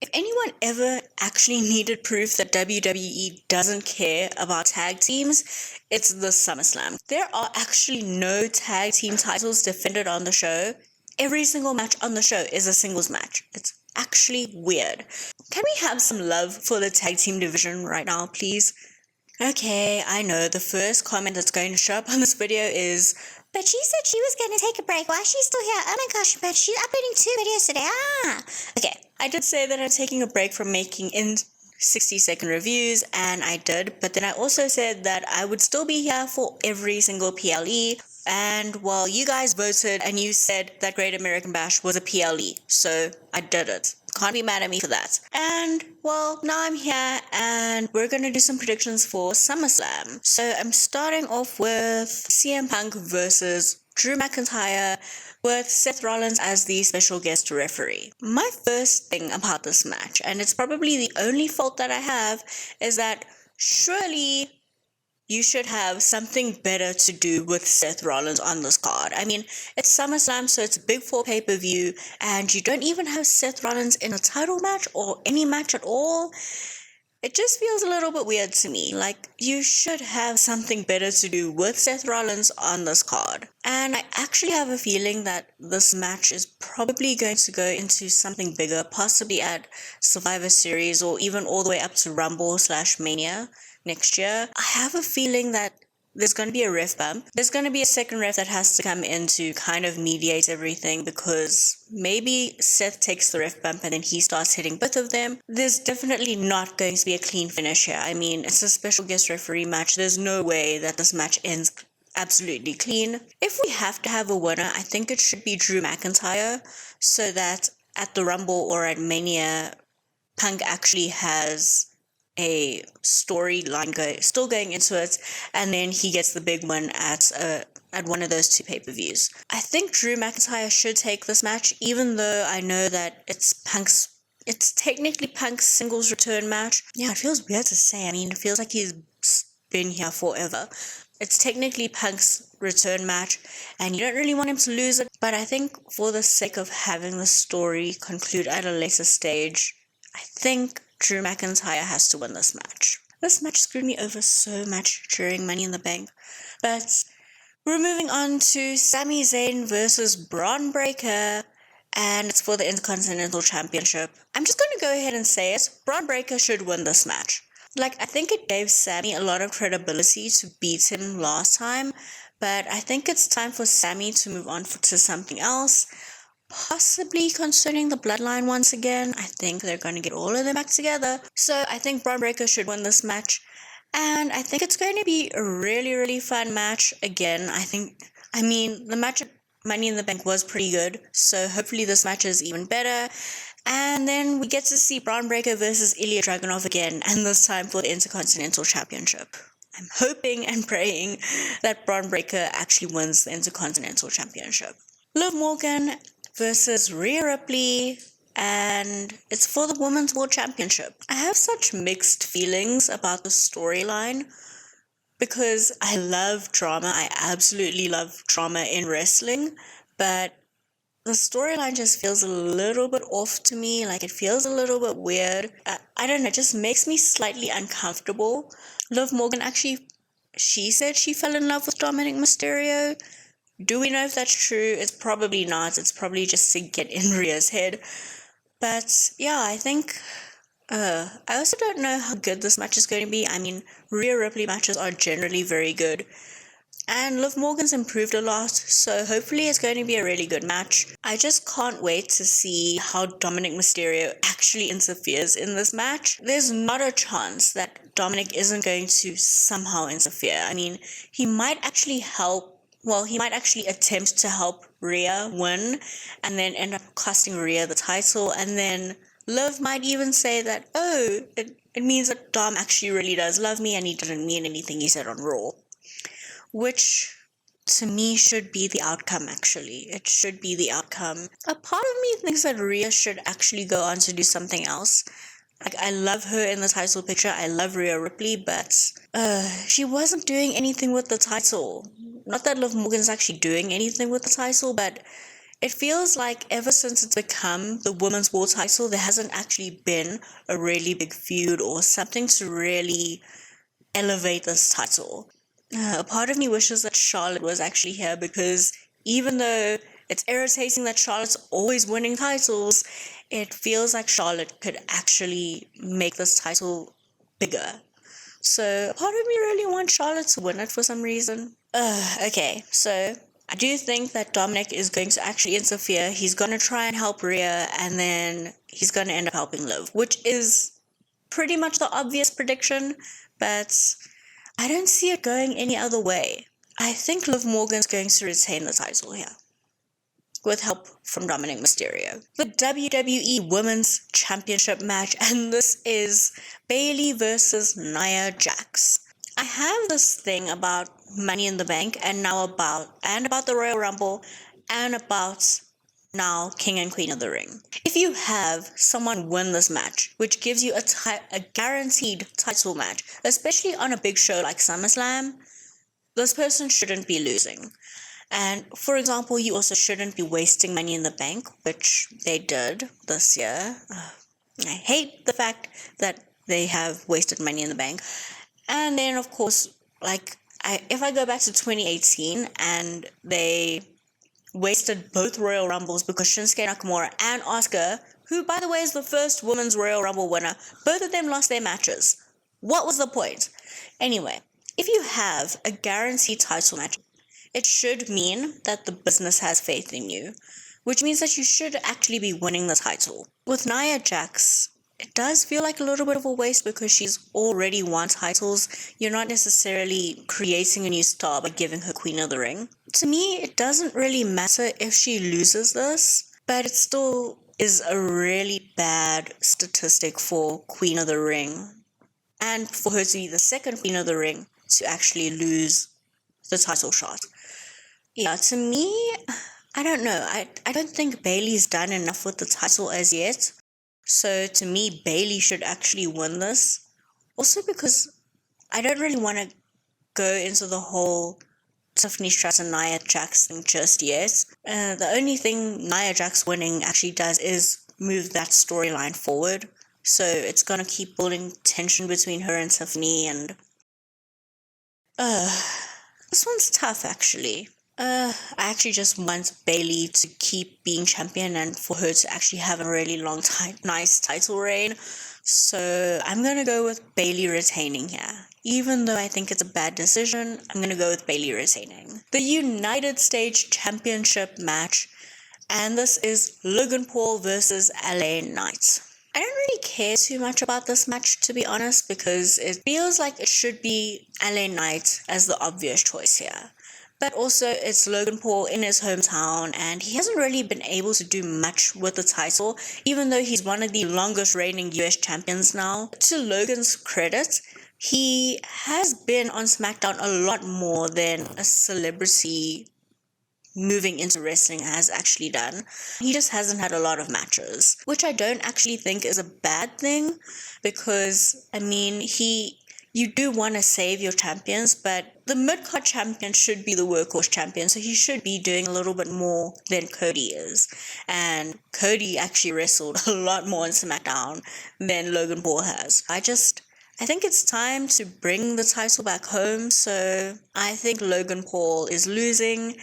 If anyone ever actually needed proof that WWE doesn't care about tag teams, it's the SummerSlam. There are actually no tag team titles defended on the show. Every single match on the show is a singles match. It's actually weird. Can we have some love for the tag team division right now, please? Okay, I know the first comment that's going to show up on this video is, but she said she was going to take a break. Why is she still here? Oh my gosh, but she's uploading 2 videos today. Okay, I did say that I'm taking a break from making in 60-second reviews, and I did, but then I also said that I would still be here for every single PLE, and well, you guys voted and you said that Great American Bash was a PLE, so I did it. Can't be mad at me for that. And well, now I'm here and we're going to do some predictions for SummerSlam. So I'm starting off with CM Punk versus Drew McIntyre with Seth Rollins as the special guest referee. My first thing about this match, and it's probably the only fault that I have, is that surely you should have something better to do with Seth Rollins on this card. I mean, it's SummerSlam, so it's a big 4 pay-per-view, and you don't even have Seth Rollins in a title match or any match at all. It just feels a little bit weird to me. Like, you should have something better to do with Seth Rollins on this card. And I actually have a feeling that this match is probably going to go into something bigger, possibly at Survivor Series or even all the way up to Rumble/Mania next year. I have a feeling that there's going to be a ref bump. There's going to be a second ref that has to come in to kind of mediate everything, because maybe Seth takes the ref bump and then he starts hitting both of them. There's definitely not going to be a clean finish here. I mean, it's a special guest referee match. There's no way that this match ends absolutely clean. If we have to have a winner, I think it should be Drew McIntyre, so that at the Rumble or at Mania, Punk actually has a storyline still going into it, and then he gets the big one at one of those 2 pay-per-views. I think Drew McIntyre should take this match, even though I know that it's technically Punk's singles return match. Yeah, it feels weird to say. I mean, it feels like he's been here forever. It's technically Punk's return match, and you don't really want him to lose it, but I think for the sake of having the story conclude at a later stage, I think Drew McIntyre has to win this match. This match screwed me over so much during Money in the Bank. But we're moving on to Sami Zayn versus Bron Breakker, and it's for the Intercontinental Championship. I'm just going to go ahead and say it. Bron Breakker should win this match. Like, I think it gave Sami a lot of credibility to beat him last time, but I think it's time for Sami to move on to something else. Possibly concerning the bloodline once again. I think they're going to get all of them back together. So I think Bron Breakker should win this match. And I think it's going to be a really, really fun match. Again, the match at Money in the Bank was pretty good. So hopefully this match is even better. And then we get to see Bron Breakker versus Ilya Dragunov again. And this time for the Intercontinental Championship. I'm hoping and praying that Bron Breakker actually wins the Intercontinental Championship. Liv Morgan versus Rhea Ripley, and it's for the Women's World Championship. I have such mixed feelings about the storyline, because I love drama. I absolutely love drama in wrestling, but the storyline just feels a little bit off to me. Like, it feels a little bit weird. I don't know, it just makes me slightly uncomfortable. Liv Morgan she said she fell in love with Dominic Mysterio. Do we know if that's true? It's probably not. It's probably just to get in Rhea's head. But yeah, I think I also don't know how good this match is going to be. I mean, Rhea Ripley matches are generally very good, and Liv Morgan's improved a lot, so hopefully it's going to be a really good match. I just can't wait to see how Dominic Mysterio actually interferes in this match. There's not a chance that Dominic isn't going to somehow interfere. I mean, he might actually attempt to help Rhea win and then end up costing Rhea the title, and then Liv might even say that, it means that Dom actually really does love me and he didn't mean anything he said on Raw. Which, to me, should be the outcome, actually. It should be the outcome. A part of me thinks that Rhea should actually go on to do something else. Like, I love her in the title picture. I love Rhea Ripley, but she wasn't doing anything with the title. Not that Liv Morgan's actually doing anything with the title, but It feels like ever since it's become the women's world title, there hasn't actually been a really big feud or something to really elevate this title. A part of me wishes that Charlotte was actually here, because even though it's irritating that Charlotte's always winning titles, it feels like Charlotte could actually make this title bigger. So a part of me really wants Charlotte to win it for some reason. Okay, so I do think that Dominic is going to actually interfere. He's going to try and help Rhea, and then he's going to end up helping Liv, which is pretty much the obvious prediction, but I don't see it going any other way. I think Liv Morgan's going to retain the title here, with help from Dominic Mysterio. The WWE Women's Championship match, and this is Bayley versus Nia Jax. I have this thing about Money in the Bank, and now about the Royal Rumble, and about now King and Queen of the Ring. If you have someone win this match, which gives you a guaranteed title match, especially on a big show like SummerSlam, this person shouldn't be losing. And for example, you also shouldn't be wasting Money in the Bank, which they did this year. I hate the fact that they have wasted Money in the Bank. And then, of course, if I go back to 2018 and they wasted both Royal Rumbles because Shinsuke Nakamura and Asuka, who, by the way, is the first women's Royal Rumble winner, both of them lost their matches. What was the point? Anyway, if you have a guaranteed title match, it should mean that the business has faith in you, which means that you should actually be winning the title. With Nia Jax, it does feel like a little bit of a waste because she's already won titles. You're not necessarily creating a new star by giving her Queen of the Ring. To me, it doesn't really matter if she loses this, but it still is a really bad statistic for Queen of the Ring, and for her to be the second Queen of the Ring to actually lose the title shot. Yeah, to me, I don't know. I don't think Bayley's done enough with the title as yet. So to me, Bayley should actually win this. Also because I don't really want to go into the whole Tiffany Stratton and Nia Jax thing just yet. The only thing Nia Jax winning actually does is move that storyline forward. So it's going to keep building tension between her and Tiffany, and this one's tough actually. I actually just want Bayley to keep being champion and for her to actually have a really long nice title reign. So I'm going to go with Bayley retaining here. Even though I think it's a bad decision, I'm going to go with Bayley retaining. The United States Championship match, and this is Logan Paul versus LA Knight. I don't really care too much about this match, to be honest, because it feels like it should be LA Knight as the obvious choice here. But also, it's Logan Paul in his hometown, and he hasn't really been able to do much with the title, even though he's one of the longest reigning US champions now. To Logan's credit, he has been on SmackDown a lot more than a celebrity moving into wrestling has actually done. He just hasn't had a lot of matches, which I don't actually think is a bad thing, because, I mean, you do want to save your champions, but the mid-card champion should be the workhorse champion, so he should be doing a little bit more than Cody is. And Cody actually wrestled a lot more in SmackDown than Logan Paul has. I think it's time to bring the title back home, so I think Logan Paul is losing,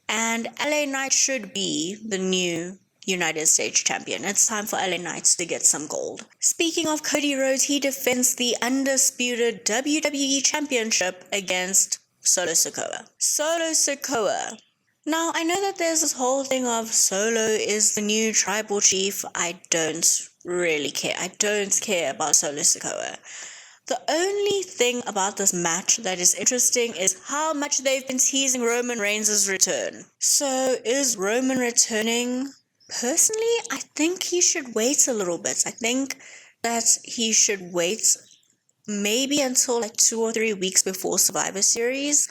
and LA Knight should be the new United States champion. It's time for LA Knights to get some gold. Speaking of Cody Rhodes, he defends the undisputed WWE Championship against Solo Sikoa. Solo Sikoa. Now, I know that there's this whole thing of Solo is the new tribal chief. I don't really care. I don't care about Solo Sikoa. The only thing about this match that is interesting is how much they've been teasing Roman Reigns' return. So, is Roman returning? Personally, I think he should wait a little bit. I think that he should wait maybe until 2 or 3 weeks before Survivor Series,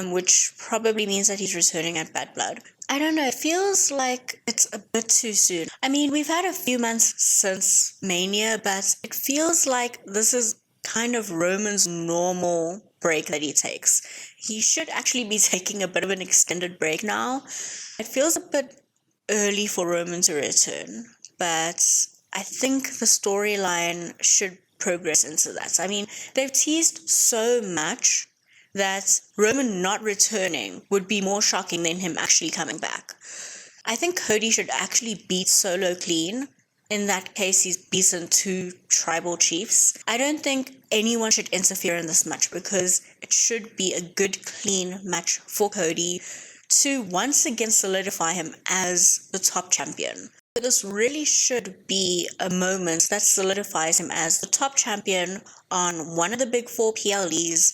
which probably means that he's returning at Bad Blood. I don't know, it feels like it's a bit too soon. I mean, we've had a few months since Mania, but it feels like this is kind of Roman's normal break that he takes. He should actually be taking a bit of an extended break now. It feels a bit early for Roman to return, but I think the storyline should progress into that. I mean, they've teased so much that Roman not returning would be more shocking than him actually coming back. I think Cody should actually beat Solo clean. In that case, he's beaten 2 tribal chiefs. I don't think anyone should interfere in this match because it should be a good, clean match for Cody to once again solidify him as the top champion. This really should be a moment that solidifies him as the top champion on one of the big 4 PLEs.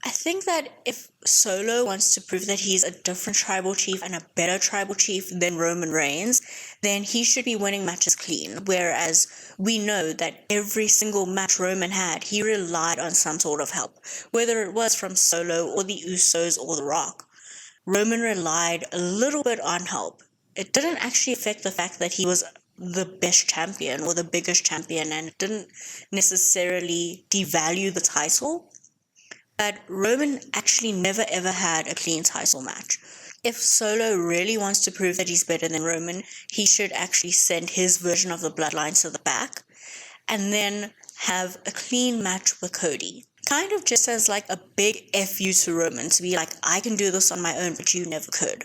I think that if Solo wants to prove that he's a different tribal chief and a better tribal chief than Roman Reigns, then he should be winning matches clean. Whereas we know that every single match Roman had, he relied on some sort of help, whether it was from Solo or the Usos or The Rock. Roman relied a little bit on help. It didn't actually affect the fact that he was the best champion or the biggest champion, and it didn't necessarily devalue the title. But Roman actually never ever had a clean title match. If Solo really wants to prove that he's better than Roman, he should actually send his version of the bloodline to the back and then have a clean match with Cody. Kind of just as like a big F you to Roman, to be like, I can do this on my own, but you never could.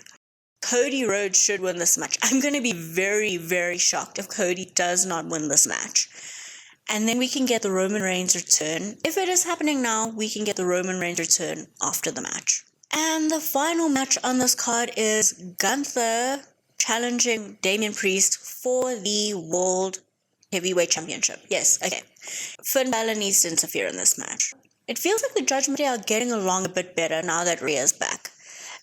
Cody Rhodes should win this match. I'm going to be very, very shocked if Cody does not win this match. And then we can get the Roman Reigns return. If it is happening now, we can get the Roman Reigns return after the match. And the final match on this card is Gunther challenging Damian Priest for the World Heavyweight Championship. Yes, okay. Finn Balor needs to interfere in this match. It feels like the Judgment Day are getting along a bit better now that Rhea's back.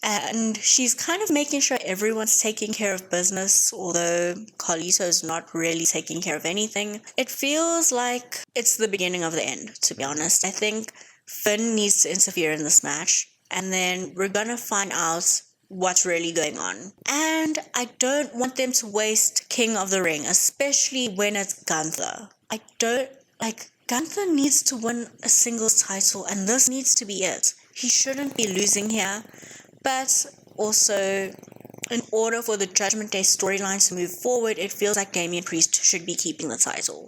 And she's kind of making sure everyone's taking care of business, although Carlito's not really taking care of anything. It feels like it's the beginning of the end, to be honest. I think Finn needs to interfere in this match, and then we're gonna find out what's really going on. And I don't want them to waste King of the Ring, especially when it's Gunther. Gunther needs to win a singles title, and this needs to be it. He shouldn't be losing here. But also, in order for the Judgment Day storyline to move forward, it feels like Damian Priest should be keeping the title.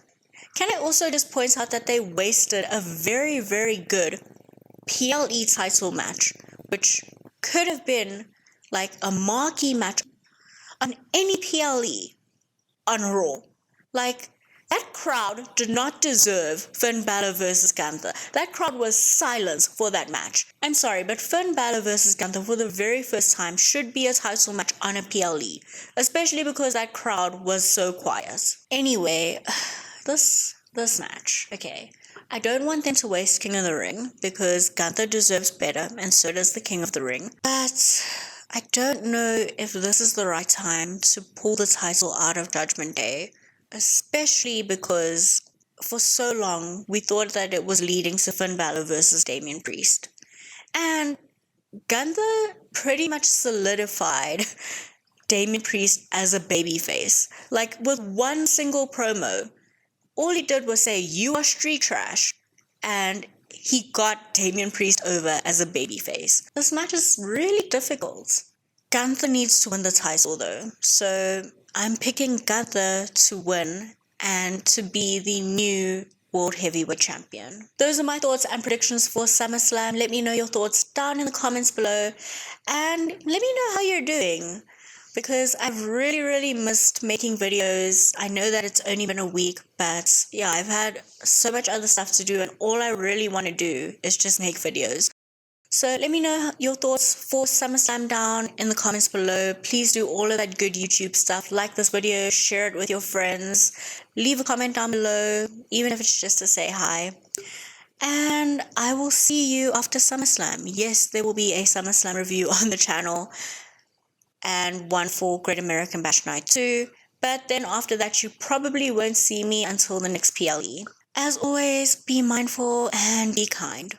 Can I also just point out that they wasted a very, very good PLE title match, which could have been like a marquee match on any PLE on Raw. Like, that crowd did not deserve Finn Balor versus Gunther. That crowd was silent for that match. I'm sorry, but Finn Balor versus Gunther for the very first time should be a title match on a PLE, especially because that crowd was so quiet. Anyway, this match, okay. I don't want them to waste King of the Ring because Gunther deserves better and so does the King of the Ring. But I don't know if this is the right time to pull the title out of Judgment Day. Especially because for so long we thought that it was leading to Finn Balor versus Damian Priest. And Gunther pretty much solidified Damian Priest as a babyface. Like, with one single promo, all he did was say, "You are street trash," and he got Damian Priest over as a babyface. This match is really difficult. Gunther needs to win the title though, so I'm picking Gunther to win and to be the new World Heavyweight Champion. Those are my thoughts and predictions for SummerSlam. Let me know your thoughts down in the comments below, and let me know how you're doing, because I've really, really missed making videos. I know that it's only been a week, but yeah, I've had so much other stuff to do, and all I really want to do is just make videos. So let me know your thoughts for SummerSlam down in the comments below. Please do all of that good YouTube stuff. Like this video, share it with your friends, leave a comment down below, even if it's just to say hi. And I will see you after SummerSlam. Yes, there will be a SummerSlam review on the channel and one for Great American Bash Night 2. But then after that, you probably won't see me until the next PLE. As always, be mindful and be kind.